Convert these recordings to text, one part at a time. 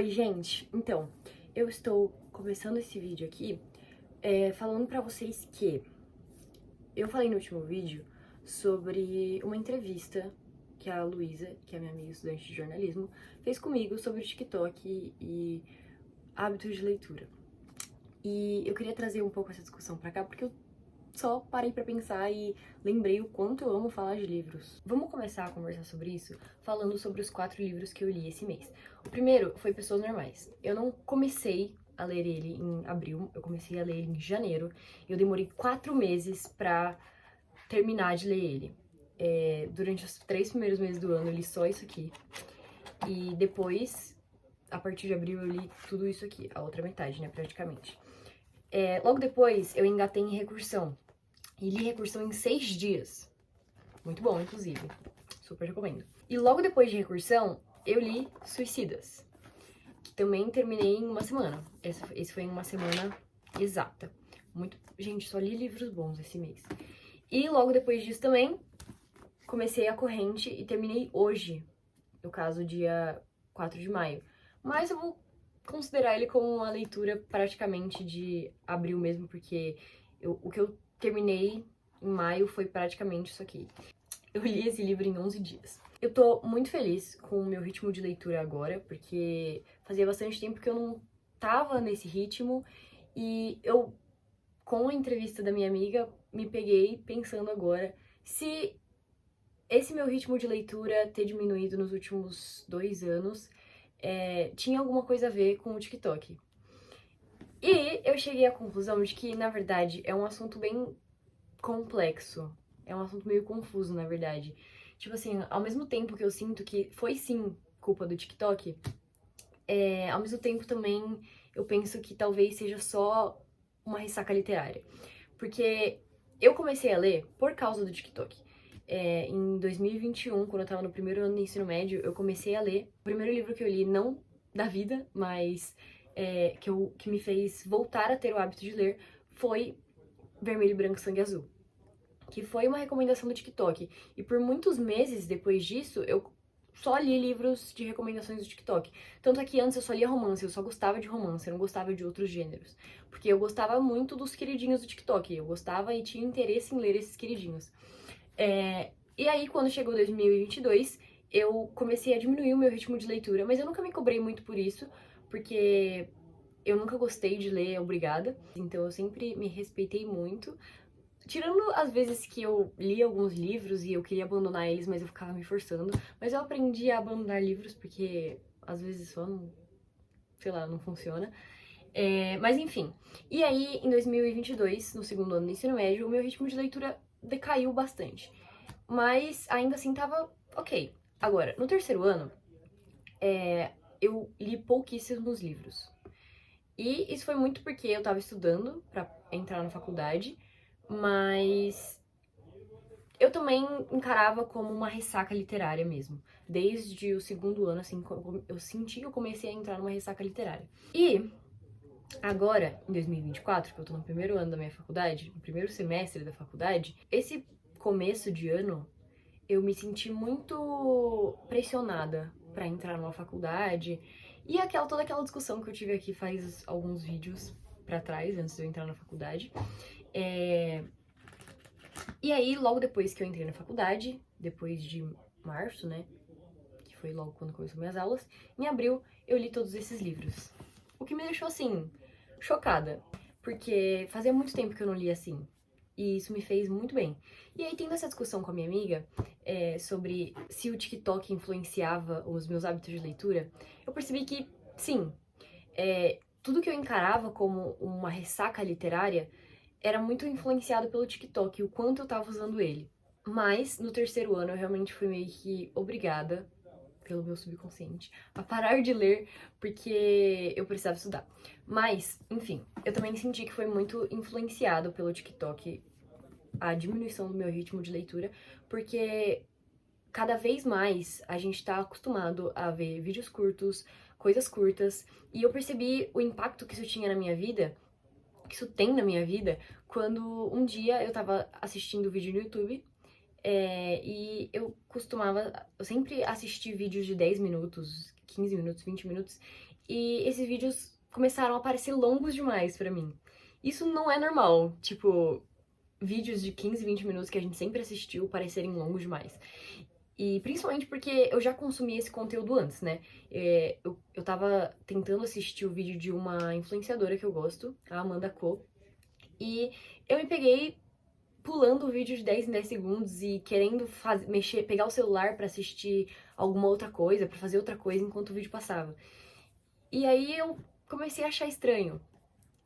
Oi, gente! Então, eu estou começando esse vídeo aqui falando pra vocês que eu falei no último vídeo sobre uma entrevista que a Luísa, que é minha amiga estudante de jornalismo, fez comigo sobre o TikTok e hábitos de leitura. E eu queria trazer um pouco essa discussão pra cá porque eu só parei pra pensar e lembrei o quanto eu amo falar de livros. Vamos começar a conversar sobre isso falando sobre os 4 livros que eu li esse mês. O primeiro foi Pessoas Normais. Eu não comecei a ler ele em abril, eu comecei a ler ele em janeiro. Eu demorei 4 meses pra terminar de ler ele. Durante os 3 primeiros meses do ano eu li só isso aqui. E depois, a partir de abril, eu li tudo isso aqui, a outra metade, né, praticamente. Logo depois, eu engatei em Recursão. E li Recursão em 6 dias. Muito bom, inclusive. Super recomendo. E logo depois de Recursão, eu li Suicidas. Que também terminei em uma semana. Esse foi em uma semana exata. Gente, só li livros bons esse mês. E logo depois disso também, comecei A Corrente e terminei hoje. No caso, dia 4 de maio. Mas eu vou considerar ele como uma leitura praticamente de abril mesmo, porque o que eu terminei em maio foi praticamente isso aqui. Eu li esse livro em 11 dias. Eu tô muito feliz com o meu ritmo de leitura agora, porque fazia bastante tempo que eu não tava nesse ritmo, e eu, com a entrevista da minha amiga, me peguei pensando agora se esse meu ritmo de leitura ter diminuído nos últimos 2 anos tinha alguma coisa a ver com o TikTok. E eu cheguei à conclusão de que, na verdade, é um assunto bem complexo. É um assunto meio confuso, na verdade. Tipo assim, ao mesmo tempo que eu sinto que foi sim culpa do TikTok, ao mesmo tempo também eu penso que talvez seja só uma ressaca literária. Porque eu comecei a ler por causa do TikTok. Em 2021, quando eu tava no primeiro ano do ensino médio, eu comecei a ler. O primeiro livro que eu li, não da vida, mas que me fez voltar a ter o hábito de ler, foi Vermelho, Branco, Sangue Azul, que foi uma recomendação do TikTok. E por muitos meses depois disso, eu só li livros de recomendações do TikTok. Tanto é que antes eu só lia romance, eu só gostava de romance, eu não gostava de outros gêneros. Porque eu gostava muito dos queridinhos do TikTok, eu gostava e tinha interesse em ler esses queridinhos. E aí, quando chegou 2022, eu comecei a diminuir o meu ritmo de leitura, mas eu nunca me cobrei muito por isso, porque eu nunca gostei de ler obrigada, então eu sempre me respeitei muito. Tirando as vezes que eu li alguns livros e eu queria abandonar eles, mas eu ficava me forçando. Mas eu aprendi a abandonar livros porque às vezes só não, sei lá, não funciona. Mas enfim. E aí, em 2022, no segundo ano do ensino médio, o meu ritmo de leitura decaiu bastante. Mas ainda assim tava ok. Agora, no terceiro ano, eu li pouquíssimos livros. E isso foi muito porque eu tava estudando pra entrar na faculdade, mas eu também encarava como uma ressaca literária mesmo. Desde o segundo ano, assim, eu senti que eu comecei a entrar numa ressaca literária. E agora, em 2024, que eu tô no primeiro ano da minha faculdade, no primeiro semestre da faculdade, esse começo de ano, eu me senti muito pressionada pra entrar numa faculdade. E toda aquela discussão que eu tive aqui faz alguns vídeos pra trás, antes de eu entrar na faculdade. E aí, logo depois que eu entrei na faculdade, depois de março, né, que foi logo quando começou minhas aulas, em abril eu li todos esses livros. O que me deixou, assim, chocada, porque fazia muito tempo que eu não lia assim, e isso me fez muito bem. E aí, tendo essa discussão com a minha amiga sobre se o TikTok influenciava os meus hábitos de leitura, eu percebi que, sim, tudo que eu encarava como uma ressaca literária era muito influenciado pelo TikTok, o quanto eu tava usando ele. Mas no terceiro ano eu realmente fui meio que obrigada, pelo meu subconsciente, a parar de ler porque eu precisava estudar. Mas, enfim, eu também senti que foi muito influenciado pelo TikTok a diminuição do meu ritmo de leitura, porque cada vez mais a gente tá acostumado a ver vídeos curtos, coisas curtas, e eu percebi o impacto que isso tinha na minha vida, que isso tem na minha vida, quando um dia eu tava assistindo vídeo no YouTube, e eu sempre assisti vídeos de 10 minutos, 15 minutos, 20 minutos, e esses vídeos começaram a parecer longos demais pra mim. Isso não é normal, tipo, vídeos de 15, 20 minutos que a gente sempre assistiu parecerem longos demais. E principalmente porque eu já consumi esse conteúdo antes, né? Eu tava tentando assistir o vídeo de uma influenciadora que eu gosto, a Amanda Co, e eu me peguei pulando o vídeo de 10 em 10 segundos e querendo pegar o celular pra assistir alguma outra coisa, pra fazer outra coisa enquanto o vídeo passava. E aí eu comecei a achar estranho.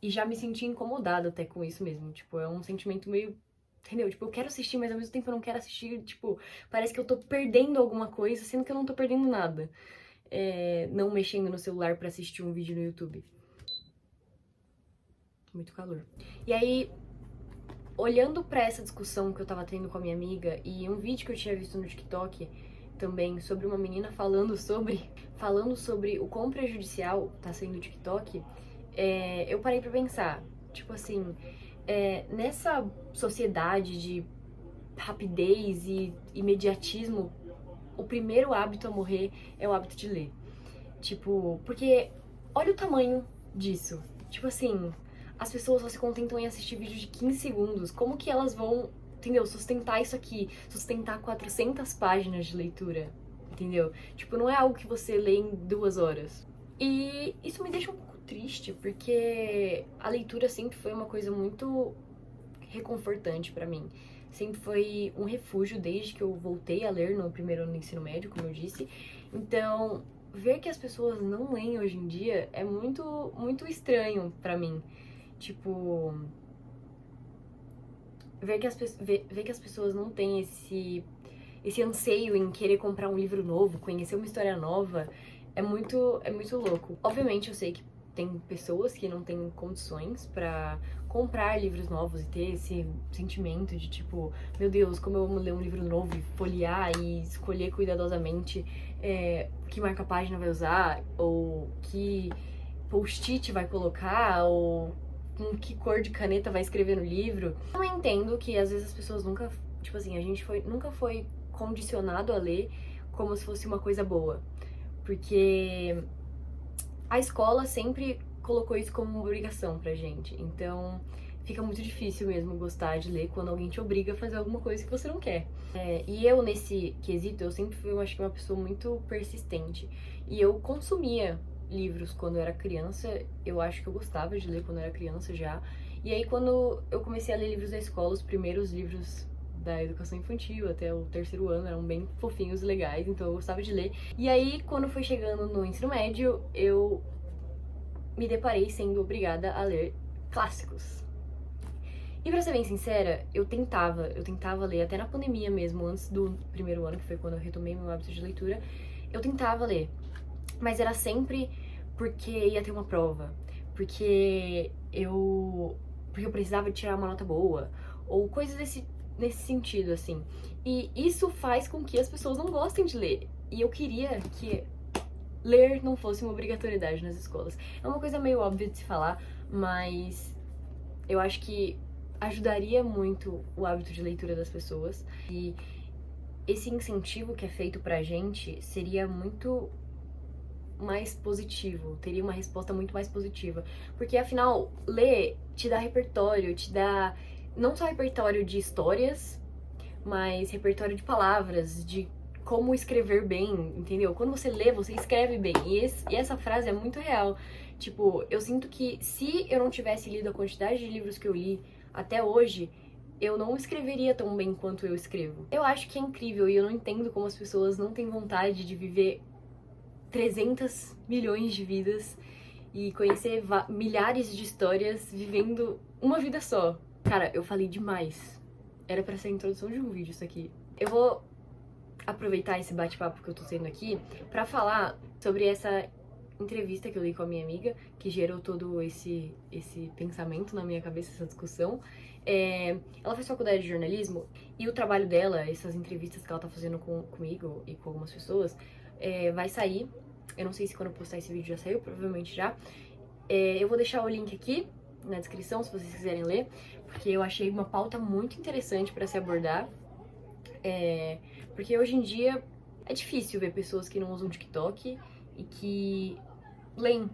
E já me senti incomodada até com isso mesmo. Tipo, é um sentimento meio... Entendeu? Tipo, eu quero assistir, mas ao mesmo tempo eu não quero assistir. Tipo, parece que eu tô perdendo alguma coisa, sendo que eu não tô perdendo nada. Não mexendo no celular pra assistir um vídeo no YouTube. Muito calor. E aí, olhando pra essa discussão que eu tava tendo com a minha amiga e um vídeo que eu tinha visto no TikTok também sobre uma menina falando sobre o quão prejudicial tá sendo o TikTok, eu parei pra pensar, tipo assim, nessa sociedade de rapidez e imediatismo, o primeiro hábito a morrer é o hábito de ler. Tipo, porque olha o tamanho disso. Tipo assim, as pessoas só se contentam em assistir vídeo de 15 segundos. Como que elas vão, entendeu? Sustentar isso aqui, sustentar 400 páginas de leitura, entendeu? Tipo, não é algo que você lê em 2 horas. E isso me deixa um pouco triste, porque a leitura sempre foi uma coisa muito reconfortante pra mim. Sempre foi um refúgio desde que eu voltei a ler no primeiro ano do ensino médio, como eu disse. Então, ver que as pessoas não leem hoje em dia é muito, muito estranho pra mim. Tipo, ver que as pessoas não têm esse anseio em querer comprar um livro novo, conhecer uma história nova, é muito louco. Obviamente eu sei que tem pessoas que não têm condições pra comprar livros novos e ter esse sentimento de tipo, meu Deus, como eu amo ler um livro novo e folhear e escolher cuidadosamente que marca-página vai usar, ou que post-it vai colocar, ou com que cor de caneta vai escrever no livro. Eu entendo que às vezes as pessoas nunca, tipo assim, nunca foi condicionado a ler como se fosse uma coisa boa. Porque a escola sempre colocou isso como uma obrigação pra gente. Então, fica muito difícil mesmo gostar de ler quando alguém te obriga a fazer alguma coisa que você não quer. E eu, nesse quesito, eu sempre fui, eu acho que, uma pessoa muito persistente. E eu consumia livros quando eu era criança. Eu acho que eu gostava de ler quando eu era criança já. E aí, quando eu comecei a ler livros da escola, os primeiros livros da educação infantil até o 3º ano eram bem fofinhos e legais, então eu gostava de ler. E aí, quando foi chegando no ensino médio, eu me deparei sendo obrigada a ler clássicos. E pra ser bem sincera, eu tentava ler, até na pandemia mesmo, antes do primeiro ano, que foi quando eu retomei meu hábito de leitura, eu tentava ler, mas era sempre porque ia ter uma prova, porque eu precisava tirar uma nota boa, ou coisas nesse sentido, assim. E isso faz com que as pessoas não gostem de ler. E eu queria que ler não fosse uma obrigatoriedade nas escolas. É uma coisa meio óbvia de se falar, mas eu acho que ajudaria muito o hábito de leitura das pessoas. E esse incentivo que é feito pra gente seria muito mais positivo, teria uma resposta muito mais positiva. Porque afinal, ler te dá repertório, te dá não só repertório de histórias, mas repertório de palavras, de como escrever bem, entendeu? Quando você lê, você escreve bem. E essa frase é muito real. Tipo, eu sinto que se eu não tivesse lido a quantidade de livros que eu li até hoje, eu não escreveria tão bem quanto eu escrevo. Eu acho que é incrível e eu não entendo como as pessoas não têm vontade de viver 300 milhões de vidas e conhecer milhares de histórias vivendo uma vida só. Cara, eu falei demais. Era pra ser a introdução de um vídeo isso aqui. Eu vou aproveitar esse bate-papo que eu tô tendo aqui pra falar sobre essa entrevista que eu li com a minha amiga, que gerou todo esse pensamento na minha cabeça, essa discussão. Ela faz faculdade de jornalismo e o trabalho dela, essas entrevistas que ela tá fazendo comigo e com algumas pessoas, vai sair. Eu não sei se quando eu postar esse vídeo já saiu, provavelmente já. Eu vou deixar o link aqui na descrição, se vocês quiserem ler, porque eu achei uma pauta muito interessante pra se abordar. Porque hoje em dia é difícil ver pessoas que não usam TikTok e que leem,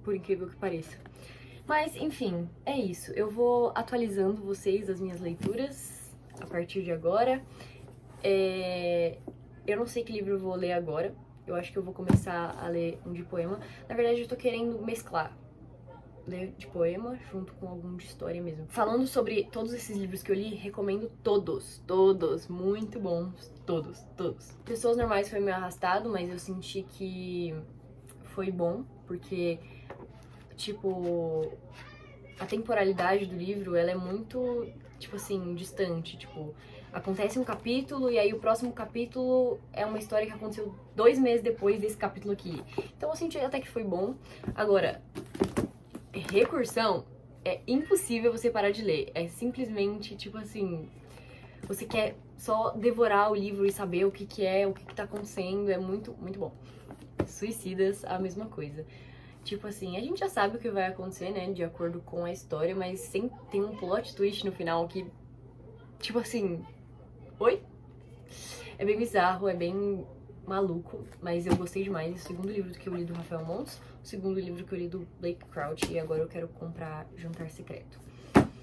por incrível que pareça. Mas, enfim, é isso. Eu vou atualizando vocês das minhas leituras a partir de agora. Eu não sei que livro eu vou ler agora. Eu acho que eu vou começar a ler um de poema. Na verdade, eu tô querendo mesclar. Ler de poema junto com algum de história mesmo. Falando sobre todos esses livros que eu li, recomendo todos. Todos. Muito bons. Todos. Todos. Pessoas Normais foi meio arrastado, mas eu senti que foi bom, porque, tipo, a temporalidade do livro, ela é muito, tipo assim, distante. Tipo, acontece um capítulo e aí o próximo capítulo é uma história que aconteceu 2 meses depois desse capítulo aqui. Então eu senti até que foi bom. Agora, recursão é impossível você parar de ler. É simplesmente, tipo assim, você quer só devorar o livro e saber o que que é, o que que tá acontecendo. É muito, muito bom. Suicidas, a mesma coisa. Tipo assim, a gente já sabe o que vai acontecer, né, de acordo com a história, mas sempre tem um plot twist no final que, tipo assim, oi? É bem bizarro, é bem maluco, mas eu gostei demais. O segundo livro que eu li do Rafael Montes, o segundo livro que eu li do Blake Crouch, e agora eu quero comprar Jantar Secreto.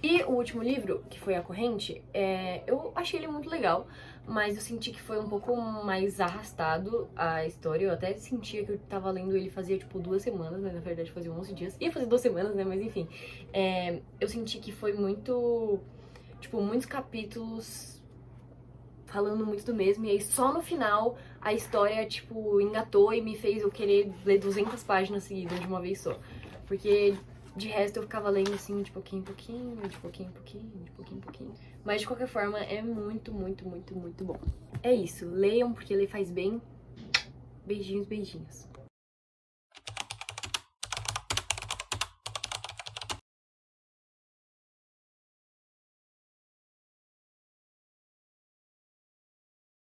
E o último livro, que foi A Corrente, eu achei ele muito legal, mas eu senti que foi um pouco mais arrastado a história. Eu até sentia que eu tava lendo ele fazia, tipo, 2 semanas, mas na verdade fazia 11 dias. Ia fazer 2 semanas, né, mas enfim. Eu senti que foi muito, tipo, muitos capítulos falando muito do mesmo, e aí só no final a história, tipo, engatou e me fez eu querer ler 200 páginas seguidas de uma vez só. Porque de resto eu ficava lendo assim, de pouquinho em pouquinho, de pouquinho em pouquinho, de pouquinho em pouquinho. Mas de qualquer forma é muito, muito, muito, muito bom. É isso, leiam porque ler faz bem. Beijinhos, beijinhos.